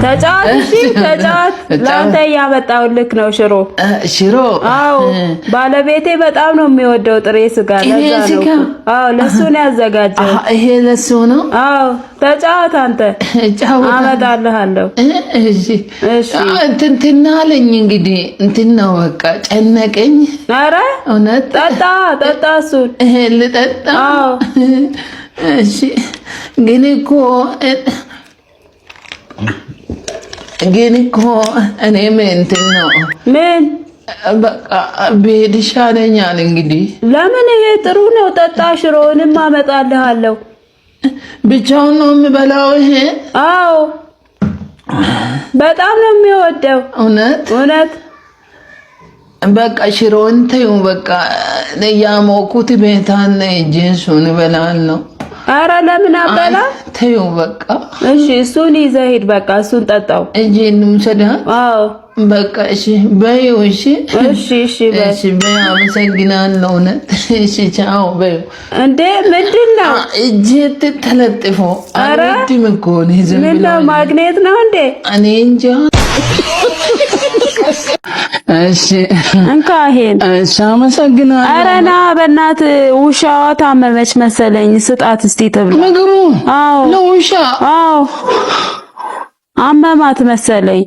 ተጫወት እሺ ተጫወት ላንተ ያመጣውልክ ነው ሽሮ አዎ ባለቤቴ በጣም ነው የሚወደው ጥሬ ስጋ ለዛ ነው አዎ ለሱ ነው ያዘጋጀው ይሄ ለሱ ነው አዎ ተጫወት አንተ አመጣልሃለሁ እሺ እንትናለኝ እንግዲህ እንትናው በቃ ጨነቀኝ ኧረ እውነት ጠጣ እሱን ልጠጣ አዎ እሺ ግን እኮ እኔ እንትን ነው ምን በቃ ብሄድ ይሻለኛል እንግዲህ ለምን ይሄ ጥሩ ነው ጠጣ ሽሮውንም አመጣልሃለሁ ብቻውን ነው የምበላው ይሄ አዎ በጣም ነው የሚወደው እውነት በቃ ሽሮውን ተይው በቃ ለያሞኩት ቤታን ጄሱን እበላለሁ ኧረ ለምን አበላ ተይው በቃ እሺ እሱን ይዘህ ሂድ በቃ እሱን ጠጣው እጄንም ሰዳ አዎ በቃ እሺ በይው እሺ በይ አመሰግናለሁ እሺ ቻው በይው እንዴ ምንድነው እጄ ተለጥፎ አረድም እኮ ነው ዝም ብሎ ማግኔት ነው እንዴ እኔ እንጃ እሺ እንካ ይሄን እሺ አመሰግናለሁ ኧረ ና በእናትህ ውሻዋ ታመመች መሰለኝ ስጣት እስቲ ተብላ ምግቡ አዎ ለውሻ አዎ አመማት መሰለኝ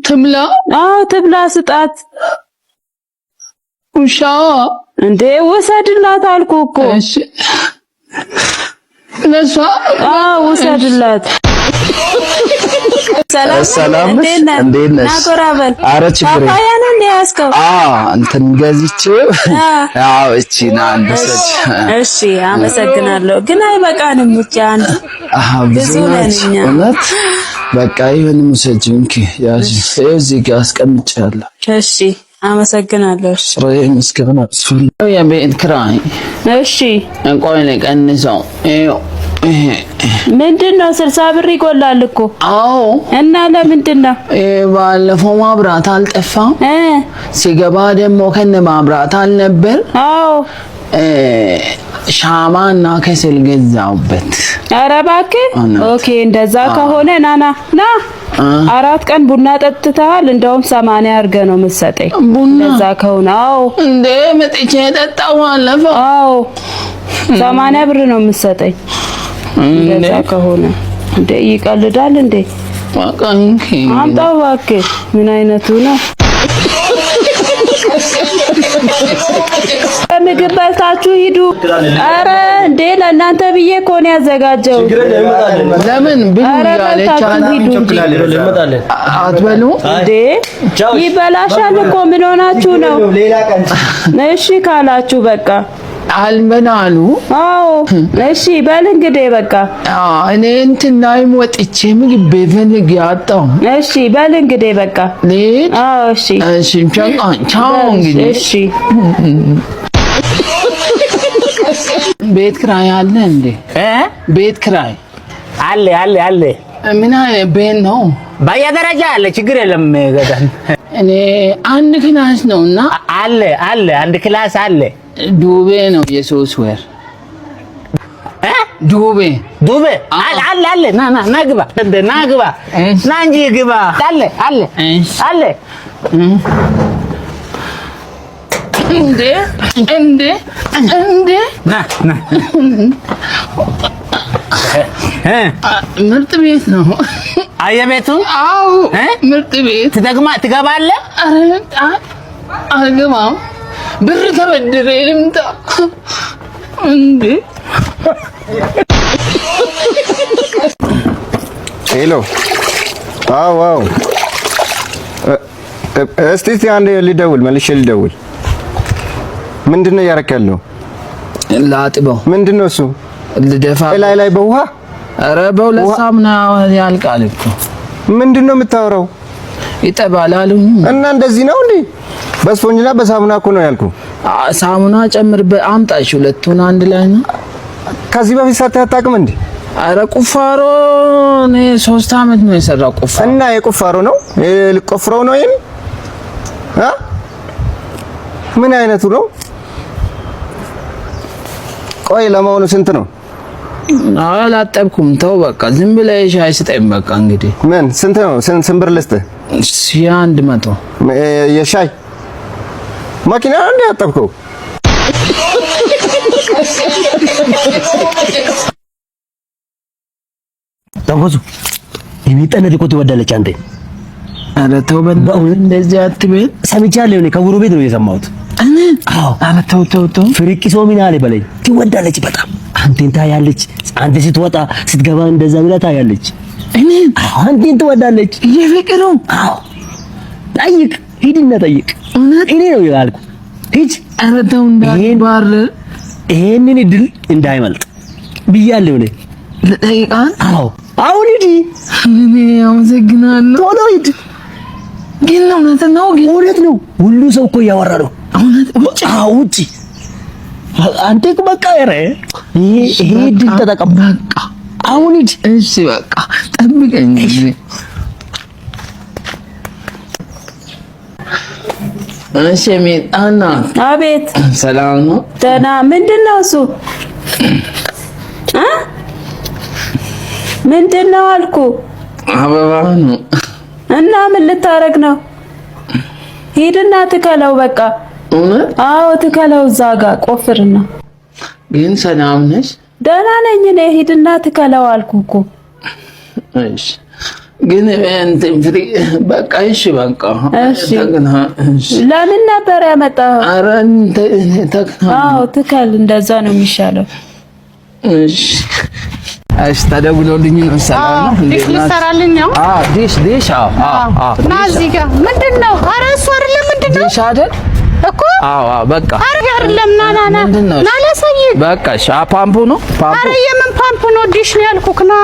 ትብላ አዎ ትብላ ስጣት ውሻዋ እንዴ ወሰድላት አልኩ እኮ እሺ ለሷ አዎ ወሰድላት ሰላም እንዴት ነሽ? ናቆራበል ኧረ ችግር ፓፓያን እንደ ያስከው እንትን ገዝቼው አዎ እቺ ና አንደሰች እሺ አመሰግናለሁ ግን አይበቃንም ብቻ አንድ ብዙ ነኛ እውነት በቃ ይሄን ሙሰጅንኪ ያዚ እዚህ ጋር አስቀምጫለሁ እሺ አመሰግናለሁ ስራዬ መስከረም አስፈል የቤት ኪራይ እሺ እንቆይ ለቀንሰው ምንድነው 60 ብር ይጎላል እኮ አዎ እና ለምንድነው ባለፈው ማብራት አልጠፋም ሲገባ ደግሞ ከነ ማብራት አልነበር አዎ ሻማና ከሰል ገዛውበት ኧረ እባክህ ኦኬ እንደዛ ከሆነ ና 4 ቀን ቡና ጠጥተሃል እንደውም 80 አርገ ነው የምትሰጠኝ እንደዛ ከሆነ አዎ እንዴ መጥቼ ጠጣው አለፈው አዎ 80 ብር ነው የምትሰጠኝ እንደዛ ከሆነ እንዴ ይቀልዳል እንዴ ዋቃንኪ አምጣው እባክህ ምን አይነቱ ነው ምግብ በልታችሁ ሂዱ ኧረ እንዴ ለእናንተ ብዬ እኮ ነው ያዘጋጀው ለምን ብሉ ያለች አትበሉ እንዴ ይበላሻል እኮ ምን ሆናችሁ ነው እሺ ካላችሁ በቃ አልመናሉ አዎ እሺ በል እንግዲህ በቃ እኔ እንትናይም ወጥቼ ምግብ በፈልግ ያጣው እሺ በል እንግዲህ በቃ ለት አዎ እሺ ቻው እንግዲህ እሺ ቤት ክራይ አለ እንዴ ቤት ክራይ አለ ምን አይነት ቤት ነው በየደረጃ አለ ችግር የለም ገዳን እኔ አንድ ክላስ ነውና አለ አንድ ክላስ አለ ዱቤ ነው የሶስት ወር ዱቤ አለ ና ግባ ና እንጂ ግባ አለ እንዴ ና ምርጥ ቤት ነው አየቤቱ አዎ ምርጥ ቤት ትገባለህ አልገባም ብር ተበድሬ ልምጣ እንዴ ሄሎ አዎ እስቲ አንዴ ልደውል መልሼ ልደውል ምንድነው ያረከለው ላጥበው ምንድነው እሱ ልደፋ ላይ በውሃ ኧረ በሁለት ሳሙና ያልቃል እኮ ምንድነው የምታወራው ይጠባል አሉኝ እና እንደዚህ ነው እንዴ በስፖንጅና በሳሙና እኮ ነው ያልኩ ሳሙና ጨምር በአምጣሽ ሁለቱን አንድ ላይ ነው ከዚህ በፊት ሳታጣቅም እንዴ ኧረ ቁፋሮ እኔ 3 አመት ነው የሰራው ቁፋሮ እና የቁፋሮ ነው ልቆፍረው ነው ይሄን ምን አይነቱ ነው ቆይ ለማውኑ ስንት ነው አላጠብኩም። ተው በቃ ዝም ብለህ ሻይ ስጠኝ በቃ። እንግዲህ ምን ስንት ነው? ስንት ብር ልስጥህ? 100 የሻይ ማኪና እንደ ያጠብከው ተንኮሱ የሚጠነድ እኮ ትወዳለች አንተ። ኧረ ተው በእናትህ እንደዚህ አትበል። ሰምቻለሁ እኔ ከጎረቤት ነው የሰማሁት። አዎ ኧረ ተው ፍርቂሶ ምን አለ በለኝ። ትወዳለች በጣም አንተን ታያለች። አንተ ስትወጣ ስትገባ እንደዛ ብላ ታያለች። አንተን ትወዳለች። የፍቅሩ አዎ ጠይቅ፣ ሂድና ጠይቅ። እኔ ነው ያልኩ ሂድ። ኧረ ተው እንዳይባር ይሄንን እድል እንዳይመልጥ ብያለሁ እኔ። ልጠይቃት? አዎ አሁን ሂድ። እኔ አመሰግናለሁ። ቶሎ ሂድ። ግን እውነት ነው? ግን እውነት ነው። ሁሉ ሰው እኮ እያወራ ነው። እውነት? ውጪ አንተ እኮ በቃ ኧረ ይሄ እድል ተጠቀም። በቃ አሁን ሂድ። እሺ በቃ ጠብቀኝ። እሺ ሜጣና። አቤት። ሰላም ነው? ደህና። ምንድን ነው እሱ? ምንድን ነው አልኩ? አበባ ነው። እና ምን ልታረግ ነው? ሂድና ትከለው በቃ። እውነት? አዎ ትከለው፣ እዛ ጋር ቆፍርና። ግን ሰላም ነሽ? ደህና ነኝ እኔ። ሂድና ትከለው አልኩ እኮ። እሺ ግን እንትን ፍሪ በቃ እሺ በቃ እሺ። ለምን ነበር ያመጣው? ኧረ አዎ ትከል፣ እንደዛ ነው የሚሻለው። እሺ እሺ ተደውሎልኝ ነው። ሰላም ነው? ዲሽ ልሰራልኝ ነው? አዎ ዲሽ አዎ ና እዚህ ጋር ምንድን ነው? ኧረ እሱ አይደለም። ምንድን ነው? ዲሽ አይደል እኮ አዎ በቃ ኧረ አይደለም። ና ና ላሳይህ። በቃ እሺ ፓምፑ ነው ፓምፑ። ኧረ የምን ፓምፕ ነው? ዲሽ ነው ያልኩህ። ና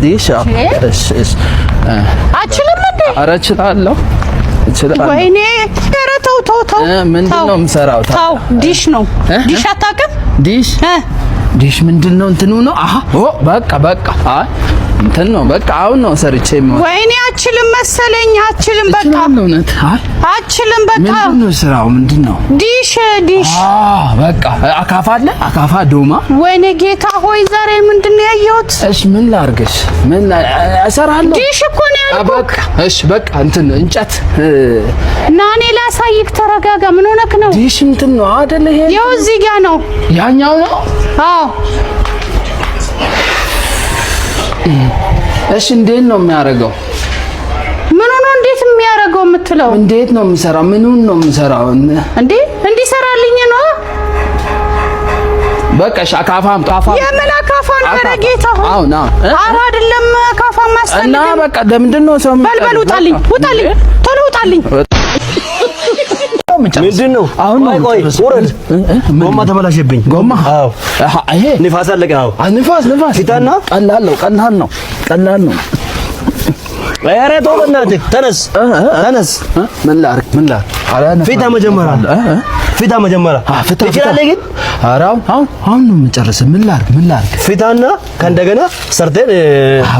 ዲሽ እሺ አችልም እንዴ? ኧረ እችላለሁ። ወይኔ ኧረ ተው ምንድን ነው የምሰራው? ተው ዲሽ ነው። ዲሽ አታውቅም? ዲሽ ምንድን ነው? እንትኑ ነው። አሃ በቃ አይ እንትን ነው በቃ። አሁን ነው ሰርቼ ነው። ወይኔ አችልም መሰለኝ። አችልም በቃ እውነት አችልም በቃ። ምንድን ነው ስራው? ምንድን ነው? ዲሽ በቃ አካፋ አለ፣ አካፋ ዶማ። ወይኔ ጌታ ሆይ ዛሬ ምንድን ነው ያየሁት? እሺ ምን ላድርግሽ? እሰራለሁ። ዲሽ እኮ ነው ያልኩህ። በቃ እሺ በቃ እንትን እንጨት ና እኔ ላሳይክ። ተረጋጋ። ምን ሆነክ ነው? ዲሽ እንትን ነው አይደል? ይሄ ያው እዚህ ጋር ነው። ያኛው ነው? አዎ እሺ እንዴት ነው የሚያደርገው? ምን ሆነ? እንዴት የሚያደርገው የምትለው? እንዴት ነው የምሰራው? ምኑን ነው የምሰራው? እንዴ እንዲሰራልኝ ነው። በቃ እሺ አካፋ አምጣፋ። የምን አካፋ ነው? ኧረ ጌታ ሆይ አዎ ና ኧረ አይደለም አካፋ ማስፈልግ እና በቃ ለምንድን ነው ሰው በልበል። ውጣልኝ ቶሎ ውጣልኝ። ምንድን ነው አሁን? ቆይ ውረድ። ጎማ ተበላሸብኝ። ጎማ? አዎ ይሄ ንፋስ አለቀ። አዎ ንፋስ ፊታና ቀላል ነው። ኧረ ተው በእናትህ ተነስ። ምን ላድርግ? ፊታ መጀመሪያ ትችላለህ ግን? ኧረ አሁን ነው የምጨርሰው። ምን ላድርግ? ፊታና ከእንደገና ሰርተን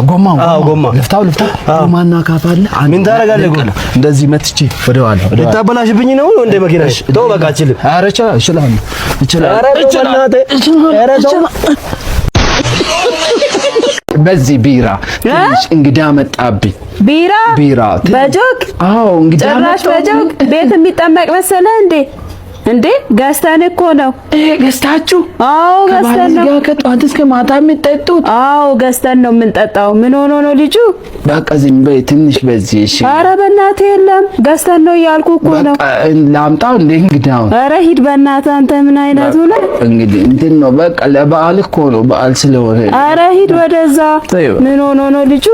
ጎማ ልፍታው። ጎማና አካፋ አለ። ምን ታደርጋለህ? እንደዚህ መትቼ ወደኋላ ልታበላሽብኝ ነው እንደ መኪና? ተው በቃ አችልም። ኧረ እችላለሁ። በዚህ ቢራ ትንሽ እንግዳ መጣብኝ። ቢራ በጆግ? አዎ እንግዳ ጭራሽ በጆግ ቤት የሚጠመቅ መሰለህ እንዴ? ገዝተን እኮ ነው። ገዝታችሁ? አዎ ገዝተን ነው። ከጧት እስከ ማታ የምትጠጡት? አዎ ገዝተን ነው የምንጠጣው። ምን ሆኖ ነው ልጁ? በቃ ዝም በይ ትንሽ በዚህ። እሺ ኧረ በእናትህ የለም ገዝተን ነው እያልኩ እኮ ነው። በቃ ላምጣው እንደ እንግዳው? ኧረ ሂድ በእናትህ አንተ። ምን አይነቱ ነህ? እንግዲህ እንትን ነው በቃ ለበዓል እኮ ነው፣ በዓል ስለሆነ። ኧረ ሂድ ወደዛ። ምን ሆኖ ነው ልጁ?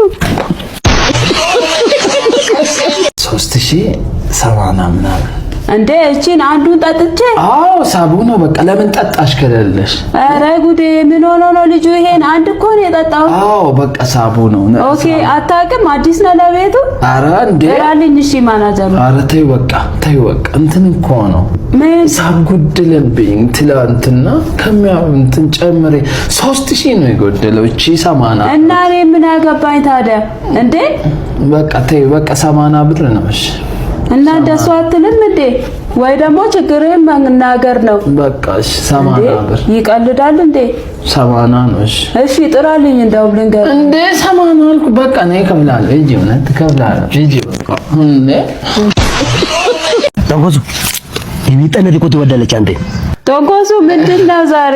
3070 ምናምን እንዴ እቺን አንዱን ጠጥቼ? አዎ ሳቡ ነው በቃ። ለምን ጠጣሽ ከሌለሽ? ኧረ ጉዴ ምን ሆኖ ነው ልጁ? ይሄን አንድ እኮ ነው የጠጣው። አዎ በቃ ሳቡ ነው። ኦኬ አታውቅም? አዲስ ነው ለቤቱ? ኧረ እንዴ ራልኝ። እሺ ማናጀሩ። ኧረ ተይው በቃ እንትን እኮ ነው ምን ሳብ ጎደለብኝ። ትላንትና እንትን ጨምሬ 3000 ነው የጎደለው። እቺ 80 እና እኔ ምን አገባኝ ታዲያ እንዴ? በቃ ተይው በቃ 80 ብር ነው። እሺ እና እንደሱ አትልም እንዴ? ወይ ደግሞ ችግርህን መናገር ነው። በቃ እሺ 80 ብር ይቀልዳል እንዴ? 80 ነው። እሺ ጥራልኝ እንደውም ልንገር እንዴ 80 አልኩ። በቃ እኔ እከፍላለሁ። ሂጂ እውነት እከፍላለሁ። ሂጂ በቃ እንዴ ተንኮሱ የሚጠነድ እኮ ትወዳለች። አንተ ተንኮሱ ምንድነው ዛሬ?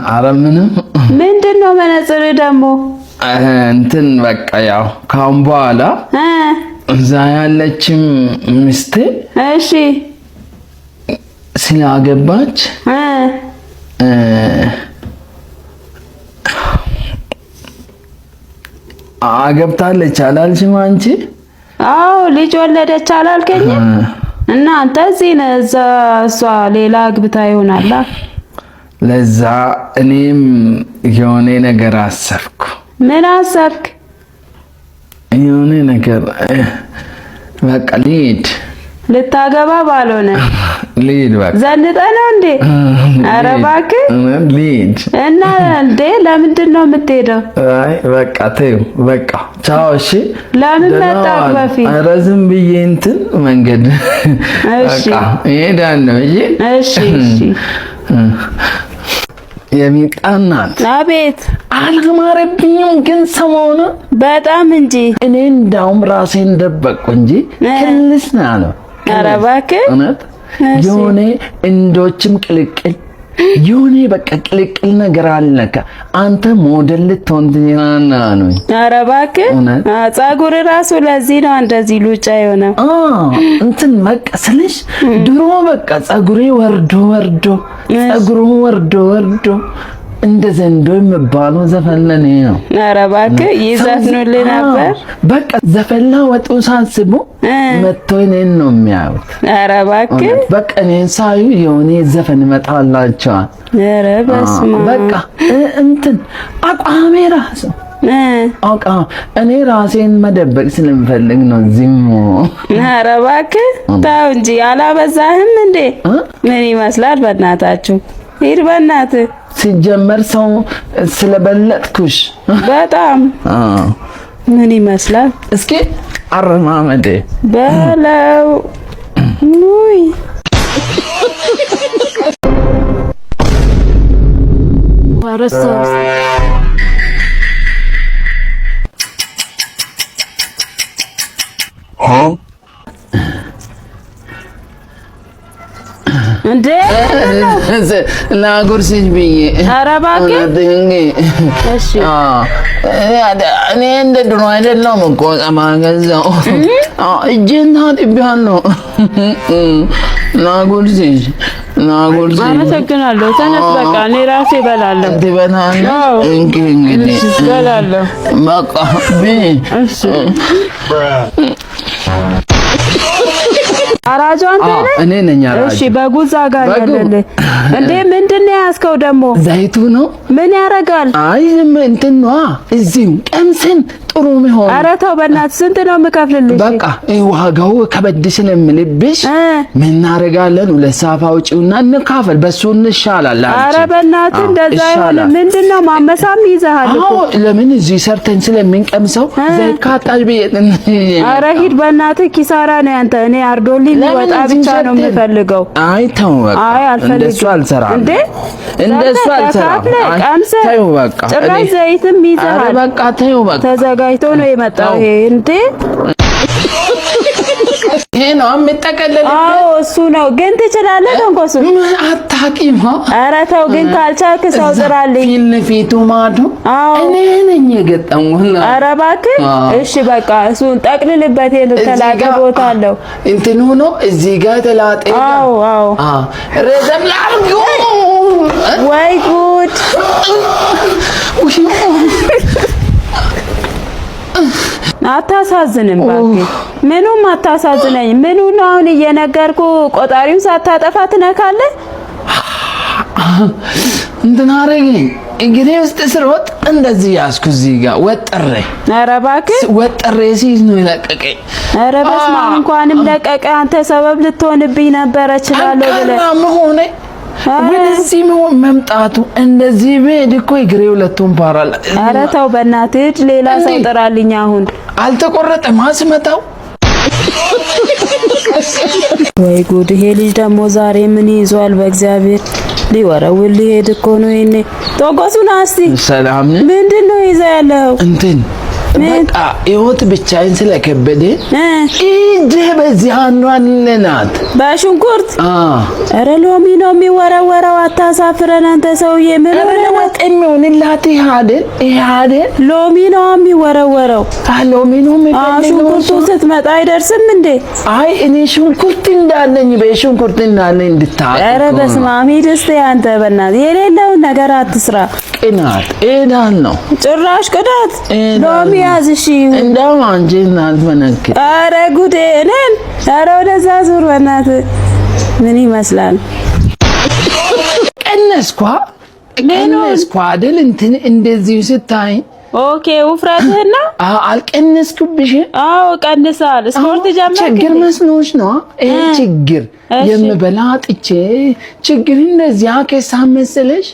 ኧረ ምንድነው መነጽር ደግሞ እንትን በቃ ያው ካሁን በኋላ እዛ ያለችም ሚስቴ እሺ ስላገባች አገብታለች አላልሽም አንቺ? አዎ ልጅ ወለደች አላልከኝም? እና አንተ እዚህ ነህ፣ እሷ ሌላ አግብታ ይሆናል። ለዛ እኔም የሆነ ነገር አሰብኩ። ምን አሰብክ? የሆነ ነገር በቃ ልሂድ። ልታገባ ባልሆነ ልሂድ በቃ። ዘንጠህ ነው እንዴ? ኧረ እባክህ ልሂድ። እና እንዴ ለምንድን ነው የምትሄደው? አይ በቃ ተይው በቃ ቻው። እሺ ለምን መጣህ በፊት? ኧረ ዝም ብዬ እንትን መንገድ በቃ እሄዳለሁ። እሺ እሺ የሚጣናት አቤት። አልማረብኝም ግን ሰሞኑ በጣም እንጂ እኔ እንዳውም ራሴን ደበቅኩ እንጂ ክልስ ነው። ኧረ እባክህ እውነት የሆነ እንዶችም ቅልቅል የሆነ በቃ ቅልቅል ነገር አለካ። አንተ ሞዴል ልትሆን ትችላለህ ነው። ኧረ እባክህ ፀጉር ራሱ ለዚህ ነው እንደዚህ ሉጫ የሆነው። እንትን በቃ ስልሽ ድሮ በቃ ፀጉሬ ወርዶ እንደ ዘንዶ የሚባለው ዘፈን ለኔ ነው። ኧረ እባክህ ይዘፍኑልህ ነበር። በቃ ዘፈንላ ወጡ ሳስቡ መጥቶ እኔን ነው የሚያዩት። ኧረ እባክህ በቃ እኔን ሳዩ የሆነ ዘፈን ይመጣላቸዋል። ኧረ በስመ አብ በቃ እንትን አቋሜ ራሱ እኔ ራሴን መደበቅ ስለምፈልግ ነው ዚሞ። ኧረ እባክህ ተው እንጂ አላበዛህም እንዴ? ምን ይመስላል በእናታችሁ? ሂድ በእናትህ። ሲጀመር ሰው ስለበለጥኩሽ በጣም ምን ይመስላል? እስኪ አረማመዴ በለው ውይ ወረሰስ እንዴ ላጉርስሽ ብዬ። ኧረ እባክህ እሺ። እኔ እንደ ድሮ አይደለም እኮ ማገዛው እጄን ታጥቤያለሁ። ላጉርስሽ። አመሰግናለሁ። ተነስ በቃ እኔ ራሴ እበላለሁ። ትበላለህ? እንግዲህ እበላለሁ በቃ እሺ። አራጁ አንተ ነህ? እኔ ነኝ አራጁ። እሺ በጉዛ ጋር ያለልህ እንዴ ምንድን ነው ያዝከው ደግሞ? ዘይቱ ነው። ምን ያደርጋል? አይ እንትን ነው እዚሁ ቀምሰን ጥሩ ነው። ኧረ ተው በእናትህ ስንት ነው የምከፍልልሽ? በቃ ዋጋው ከበድ ስለምልብሽ ምን እናደርጋለን? ሁለት ሳፋ ውጪውና እንካፈል፣ በሱ እንሻላለን። ኧረ በእናትህ እንደዛ አይሆንም። ምንድነው ማመሳም ይዘሃል እኮ። አዎ ለምን እዚህ ሰርተን ስለምንቀምሰው ዘይት ካጣል ብዬ። ኧረ ሂድ በእናትህ ኪሳራ ነው ያንተ። እኔ አርዶልኝ ወጣ ብቻ ነው የምፈልገው። አይ ተው በቃ እንደሱ አልሰራም እንዴ እንደሱ አልሰራም። ተው በቃ ጭራሽ ዘይትም ይዘሃል። ኧረ በቃ ተው በቃ ተዘጋጅቶ ነው የመጣው ይሄ እንዴ። ይሄ ነው የምጠቀለለው። አዎ እሱ ነው ግን ትችላለህ። ተንኮሱ አታውቂም? ኧረ ተው ግን ካልቻልክ ሰው ጥራልኝ። ፊት ለፊቱ ማዶ እኔ ነኝ የገጠምኩት። ኧረ እባክህ እሺ በቃ እሱን ጠቅልልበት። የተላጠ ቦታ አለው እንትኑ ነው እዚህ ጋር ተላጠ። አዎ ረዘም ላድርገው። ወይ ጉድ! አታሳዝንም እባክህ። ምኑም አታሳዝነኝ። ምኑን ነው አሁን እየነገርኩ ቆጣሪውን ሳታጠፋ ትነካለህ? እንትን አደረገኝ እግሬ ውስጥ ስሮጥ እንደዚህ ያዝኩ እዚህ ጋር ወጥሬ። ኧረ እባክህ ወጥሬ ሲይዝ ነው የለቀቀኝ። ኧረ በስመ አብ እንኳንም ለቀቀ። አንተ ሰበብ ልትሆንብኝ ነበረ እችላለሁ ብለህ ሆነ ወደዚህ መምጣቱ እንደዚህ ብሄድ እኮ እግሬ ሁለቱም ፓራል። ኧረ ተው በእናትህ ሌላ ሰው ጥራልኝ። አሁን አልተቆረጠም አስመጣው ወይ ጉድ! ይሄ ልጅ ደግሞ ዛሬ ምን ይዟል? በእግዚአብሔር ሊወረውል ሊሄድ እኮ ነው። ይሄኔ ጦቆሱን አስቲ ሰላም ምንድነው ይዘ ያለው? እንትን በቃ ህይወት ብቻዬን ስለከበደ እጄ በዚህ አንዋንናት በሽንኩርት ኧረ ሎሚ ነው የሚወረወረው። አታሳፍረን አንተ ሰውዬ። ምን ወጥሚውን ላቲ ሃደ ሎሚ ነው የሚወረወረው። ሎሚ ነው ሽንኩርቱ ስትመጣ አይደርስም እንዴ? አይ እኔ ሽንኩርት እንዳለኝ በሽንኩርት እንዳለኝ እንድታውቅ። ኧረ በስመ አብ ሂድ እስኪ አንተ በእናትህ የሌለውን ነገር አትስራ። ቅናት ኤዳን ነው ጭራሽ ቅናት። ሎሚ ያዝ እሺ። እንደውም አንቺ እናት በነክ ኧረ ጉዴ እኔን። ኧረ ወደዛ ዙር በእናትህ። ምን ይመስላል? ቀነስኳ አይደል? እንትን እንደዚህ ስታይ ኦኬ ውፍረትህና አልቀነስኩብሽ? አዎ ቀንሳል። ስፖርት ጀመርክ? ችግር መስሎሽ ነው? ይሄ ችግር የምበላ ጥቼ ችግር እንደዚህ አከሳ መሰለሽ?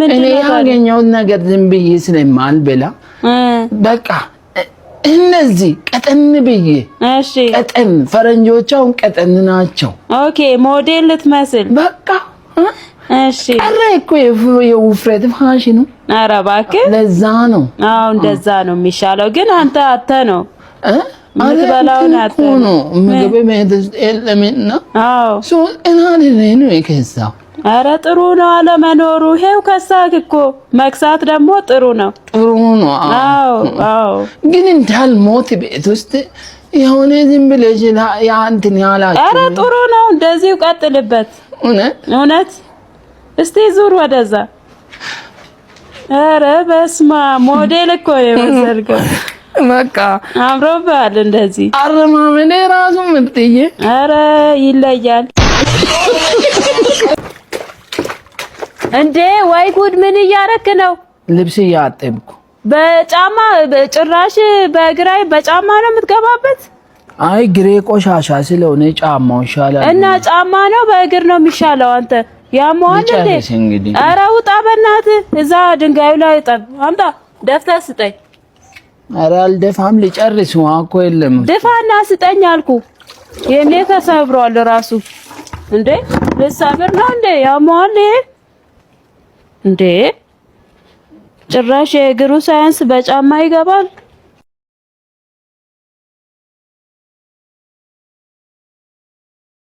እኔ ያገኘውን ነገር ዝም ብዬ ስለማልበላ በቃ እነዚህ ቀጠን ብዬ እሺ፣ ቀጠን ፈረንጆቻውን ቀጠን ናቸው። ኦኬ ሞዴል ልትመስል በቃ እሺ። አረ እኮ የውፍረት ፋሽኑ። ኧረ እባክህ ለዛ ነው። አዎ እንደዛ ነው የሚሻለው። ግን አንተ ነው ምትበላውን አተ ነው ምግብ መሄድስ የለምና። አዎ ሶ እናን ነው የከሳው። ኧረ ጥሩ ነው አለመኖሩ። ይሄው ከሳክ እኮ መክሳት ደግሞ ጥሩ ነው። ጥሩ ነው። አዎ ግን እንዳልሞት ቤት ውስጥ የሆነ ዝም ብለሽ ያንተን ያላችሁ። ኧረ ጥሩ ነው። እንደዚሁ ቀጥልበት። እውነት እስቲ ዙር ወደዛ። ኧረ በስማ ሞዴል እኮ የመሰልከው። በቃ አምሮብሃል እንደዚህ። አረማመኔ ራሱ ምጥዬ። ኧረ ይለያል እንዴ! ወይ ጉድ! ምን እያረክ ነው? ልብስ እያጠብኩ። በጫማ ጭራሽ በእግራይ በጫማ ነው የምትገባበት? አይ ግሬ ቆሻሻ ስለሆነ ጫማው ይሻላል። እና ጫማ ነው በእግር ነው የሚሻለው? አንተ ያሟል እንዴ? ኧረ ውጣ በእናትህ። እዛ ድንጋዩ ላይ ጠብ አምጣ፣ ደፍተህ ስጠኝ። ኧረ አልደፋም፣ ልጨርስ። ውሃ እኮ የለም። ድፋና ስጠኝ አልኩ። የኔ ተሰብሯል ራሱ። እንዴ ልሰብር ነው እንዴ? ያሟል እንዴ? ጭራሽ የእግሩ ሳይንስ በጫማ ይገባል።